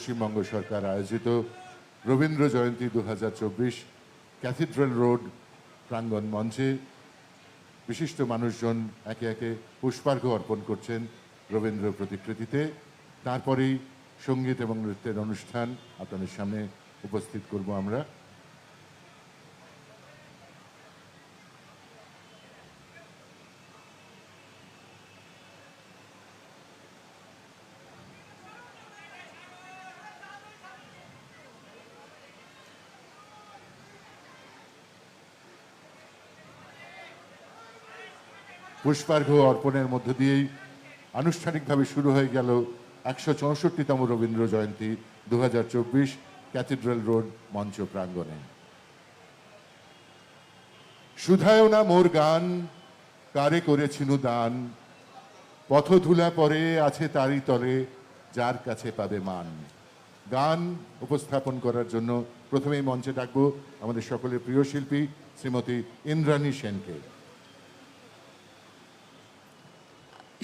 পশ্চিমবঙ্গ সরকার আয়োজিত Rabindra Jayanti 2024 cathedral road প্রাঙ্গণ মঞ্চে বিশিষ্ট মানুষজন একে একে পুষ্পার্ঘ্য অর্পণ করছেন রবীন্দ্র প্রতিকৃতিতে। তারপরেই সঙ্গীত এবং নৃত্যের অনুষ্ঠান আপনাদের সামনে উপস্থিত করব আমরা। পুষ্পার্ঘ্য অর্পণের মধ্য দিয়েই আনুষ্ঠানিকভাবে শুরু হয়ে গেল 164তম রবীন্দ্র জয়ন্তী 2024 ক্যাথিড্রাল রোড মঞ্চ প্রাঙ্গণে। শুধায়ও না মোর গান, কারে করেছিনু দান, পথধুলা পরে আছে তারই তরে, যার কাছে পাবে মান। গান উপস্থাপন করার জন্য প্রথমেই মঞ্চে ডাকবো আমাদের সকলের প্রিয় শিল্পী শ্রীমতী ইন্দ্রাণী সেনকে।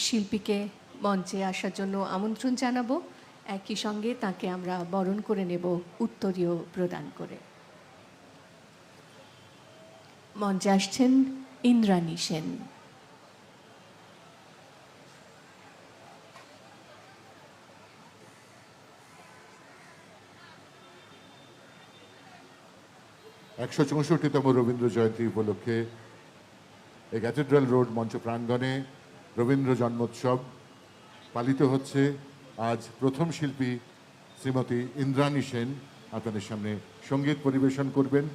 শিল্পীকে মঞ্চে আসার জন্য আমন্ত্রণ জানাবো, একই সঙ্গে তাকে আমরা বরণ করে নেব উত্তরীয় প্রদান করে। মঞ্চে আসছেন ইন্দ্রাণী সেন। একশো 64তম রবীন্দ্র জয়ন্তী উপলক্ষে এই ক্যাথিড্রাল রোড মঞ্চ প্রাঙ্গণে রবীন্দ্র জন্মোৎসব পালিত হচ্ছে। আজ প্রথম শিল্পী শ্রীমতী ইন্দ্রাণী সেন আপনাদের সামনে সঙ্গীত পরিবেশন করবেন।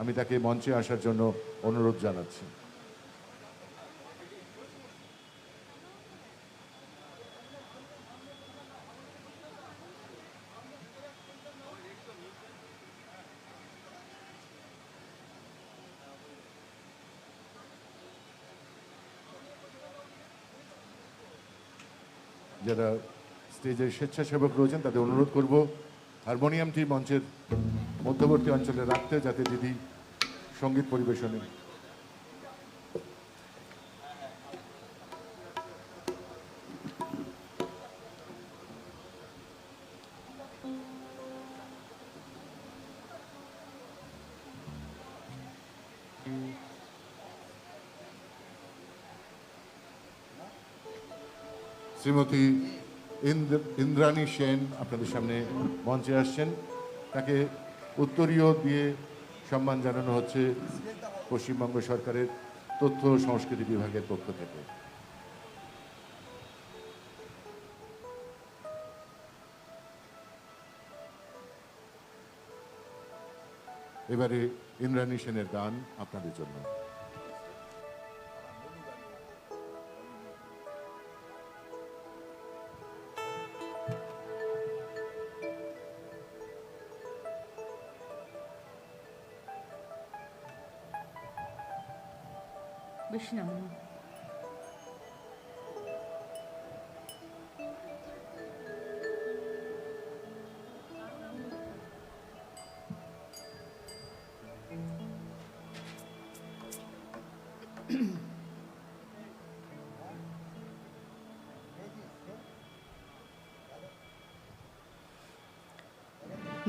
আমি তাকে মঞ্চে আসার জন্য অনুরোধ জানাচ্ছি। যারা স্টেজের স্বেচ্ছাসেবক রয়েছেন তাদের অনুরোধ করব হারমোনিয়ামটি মঞ্চের মধ্যবর্তী অঞ্চলে রাখতে, যাতে দিদি সঙ্গীত পরিবেশনে শ্রীমতী ইন্দ্রাণী সেন আপনাদের সামনে মঞ্চে আসছেন। তাকে উত্তরীয় দিয়ে সম্মান জানানো হচ্ছে পশ্চিমবঙ্গ সরকারের তথ্য ও সংস্কৃতি বিভাগের পক্ষ থেকে। এবারে ইন্দ্রাণী সেনের গান আপনাদের জন্য। বেশি না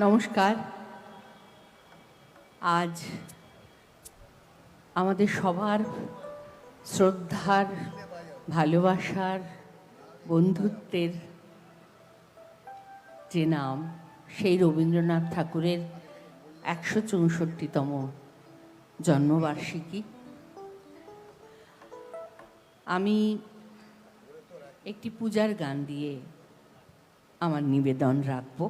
নমস্কার। আজ আমাদের সবার শ্রদ্ধার, ভালোবাসার, বন্ধুত্বের যে নাম, সেই রবীন্দ্রনাথ ঠাকুরের 164তম জন্মবার্ষিকী। আমি একটি পূজার গান দিয়ে আমার নিবেদন রাখব।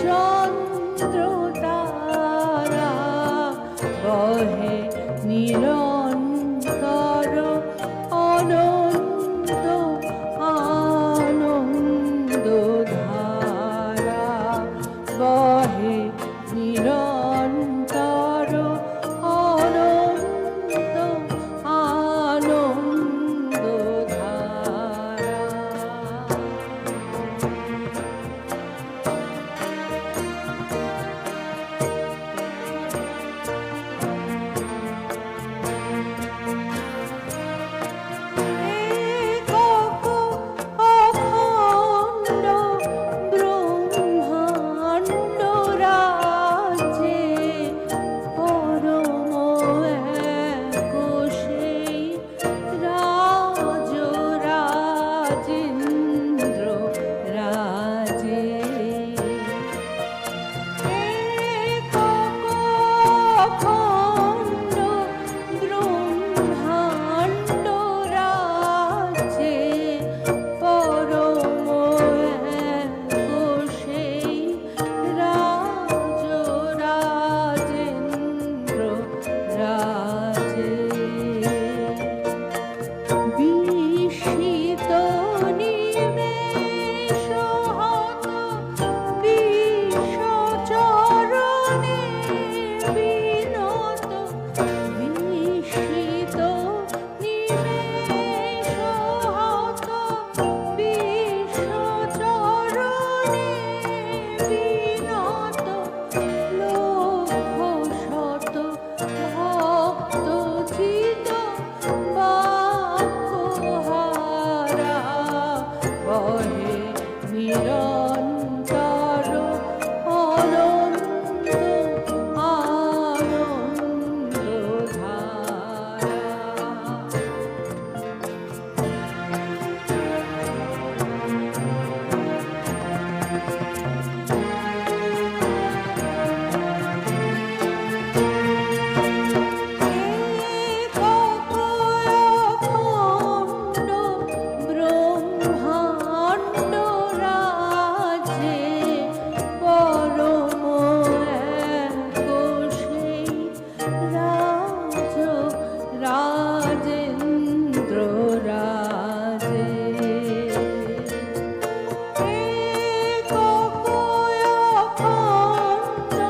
চন্দ্র তারা বহে নিরন্তর অনন্ত আনন্দ ধারা বহে নিরন্তর অনন্ত আনন্দ ধারা। একক অখণ্ড ব্রহ্মাণ্ড রাজ্যে পরম এক সেই রাজরাজেন্দ্র রাজে। অখণ্ড ব্রহ্মাণ্ড রাজ্যে পরম এক সেই রাজরাজেন্দ্র রাজে। বিস্মিত নিমেষ হত বিশ্বচরণে বিনত। বিস্মিত নিমেষ হত বিশ্বচরণে বিনত। লক্ষ শত ভক্ত চিত বাক্যহারা বহে নিরন্তর অনন্ত আনন্দ ধারা। একক অখণ্ড ব্রহ্মাণ্ড রাজ্যে পরম এক সেই রাজরাজেন্দ্র রাজে। একক অখণ্ড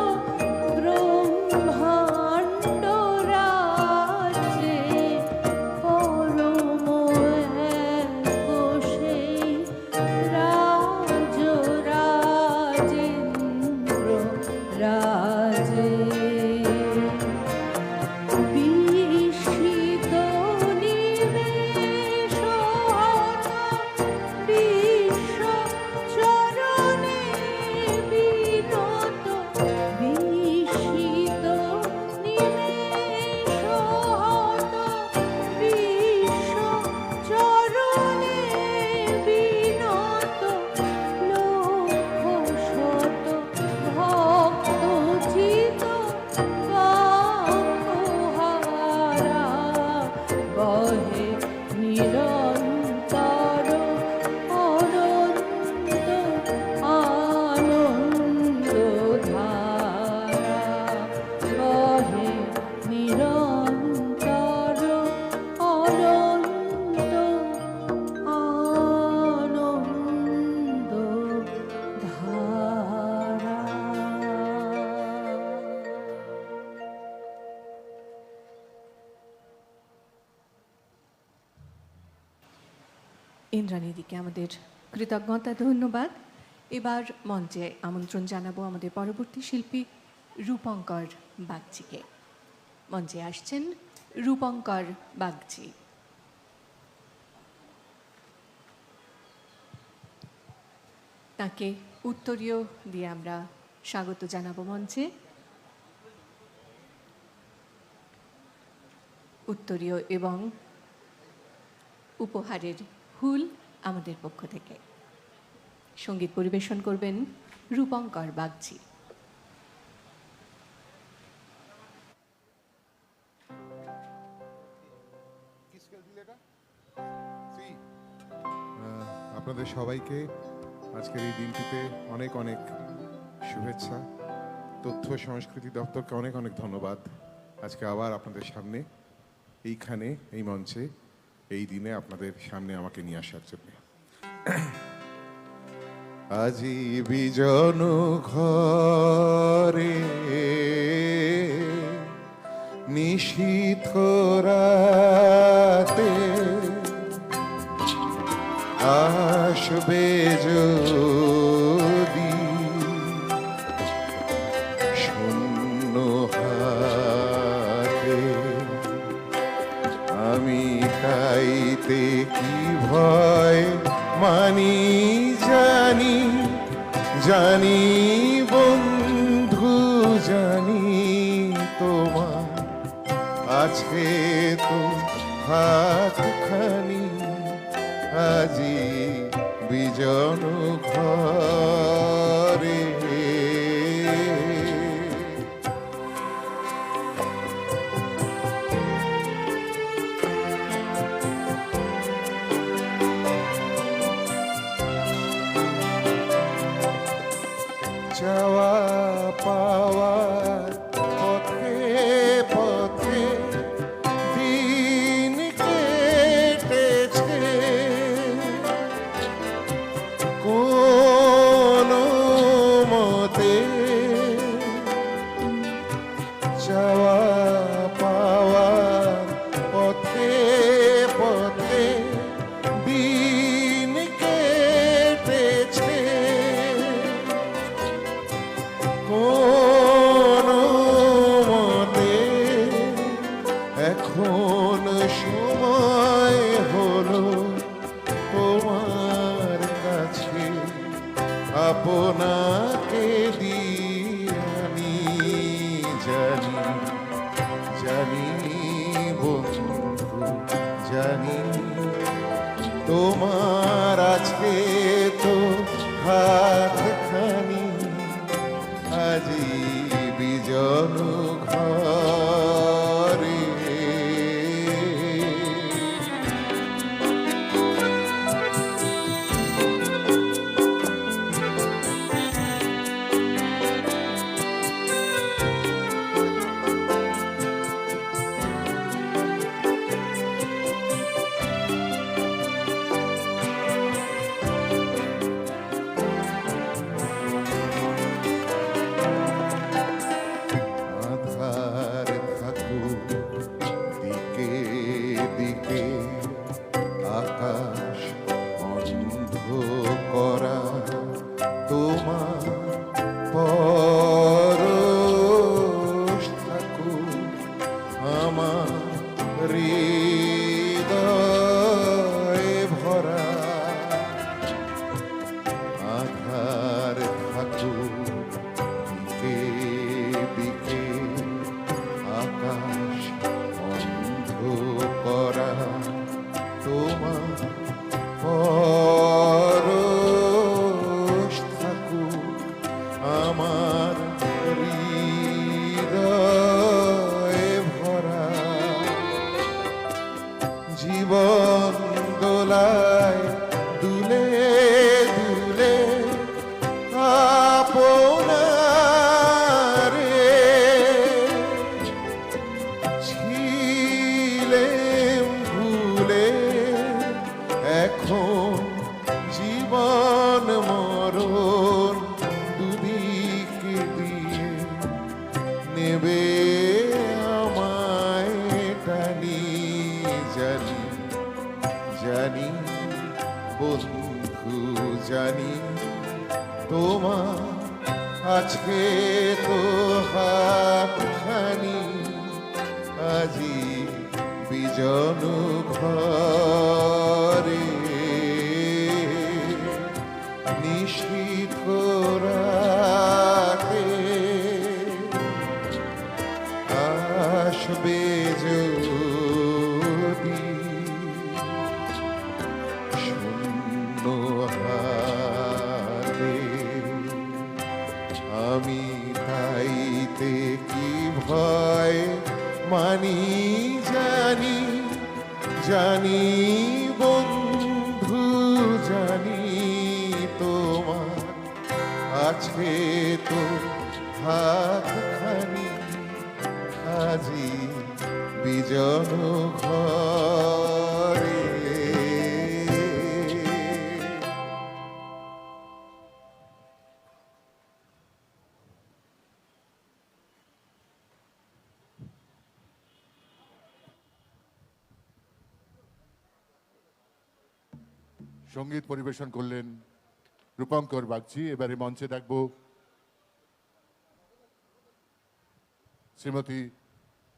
ব্রহ্মাণ্ড রাজ্যে পরম এক সেই রাজরাজেন্দ্র রাজে। বিস্মিত নিমেষ হত বিশ্বচরণে বিনত। বিস্মিত নিমেষ হত বিশ্বচরণে বিনত। লক্ষ শত ভক্ত চিত বাক্যহারা বহে নিরন্তর অনন্ত আনন্দ ধারা বহে নিরন্তর অনন্ত আনন্দ ধারা। ইন্দ্রাণীদিকে আমাদের কৃতজ্ঞতা ধন্যবাদ। এবার মঞ্চে আমন্ত্রণ জানাবো আমাদের পরবর্তী শিল্পী রূপঙ্কর বাগচিকে। মঞ্চে আসছেন রূপঙ্কর বাগচি। তাকে উত্তরীয় দিয়ে আমরা স্বাগত জানাবো মঞ্চে। উত্তরীয় এবং উপহারের ফুল আমাদের পক্ষ থেকে। সঙ্গীত পরিবেশন করবেন রূপঙ্কর বাগচি। আপনাদের সবাইকে আজকের এই দিনটিতে অনেক অনেক শুভেচ্ছা। তথ্য ও সংস্কৃতি দপ্তরকে অনেক অনেক ধন্যবাদ আজকে আবার আপনাদের সামনে এইখানে এই মঞ্চে এই দিনে আপনাদের সামনে আমাকে নিয়ে আসার জন্য। আজি বিজন ঘরে নিশীথ রাতে আসবে যদি শূন্য হাতে, আমি তাইতে কি ভয় মানি জানি, জানি বন্ধু জানি তোমার আছে তো হাতখানি, আজি বিজন ঘরে। চাওয়া পাওয়ার পথে পথে দিন কেটেছে, কোনো মতে চাওয়া পাওয়ার পথে পথে দিন কেটেছে, কোনো মতে এখন সময় হলো তোমার কাছে আপনাকে দিয়ানি, জানি জানি বন্ধু জানি তোমার আছে তো হাতখানি, আজি বিজন ঘরে। আধার থাকুক দিকে দিকে, আকাশ অন্ধ করা তোমার পরশ থাকুক আমার হৃদয়ে ভরা, আধার থাকুক দিকে দিকে, আকাশ অন্ধ করা তোমার পরশ থাকুক আমার হৃদয়ে ভরা, জীবন দোলায় দুলে দুলে আপনারে ছিলেম ভুলে, এখন জীবন মরণ দুদিকে দিয়ে নেবে আমায় টানি, জানি জানি বন্ধু জানি তোমার আজকে তো হাতখানি, আজি বিজন ঘরে নিশীথ রাতে আসবে যদি শূন্য হাতে, আমি তাইতে কি ভয় মানি জানি, জানি বন্ধু জানি তোমার আছে তো হাতখানি আজি বিজন ঘরে। সঙ্গীত পরিবেশন করলেন রূপঙ্কর বাগচি। এবারে মঞ্চে দেখব শ্রীমতী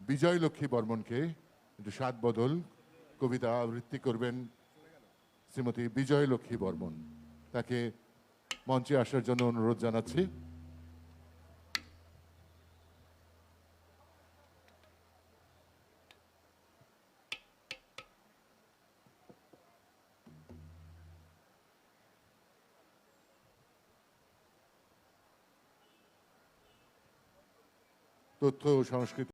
বিজয়লক্ষ্মী বর্মনকে। একটু সাত বদল কবিতা আবৃত্তি করবেন শ্রীমতী বিজয়লক্ষ্মী বর্মন। তাকে মঞ্চে আসার জন্য অনুরোধ জানাচ্ছি। তথ্য ও সংস্কৃতি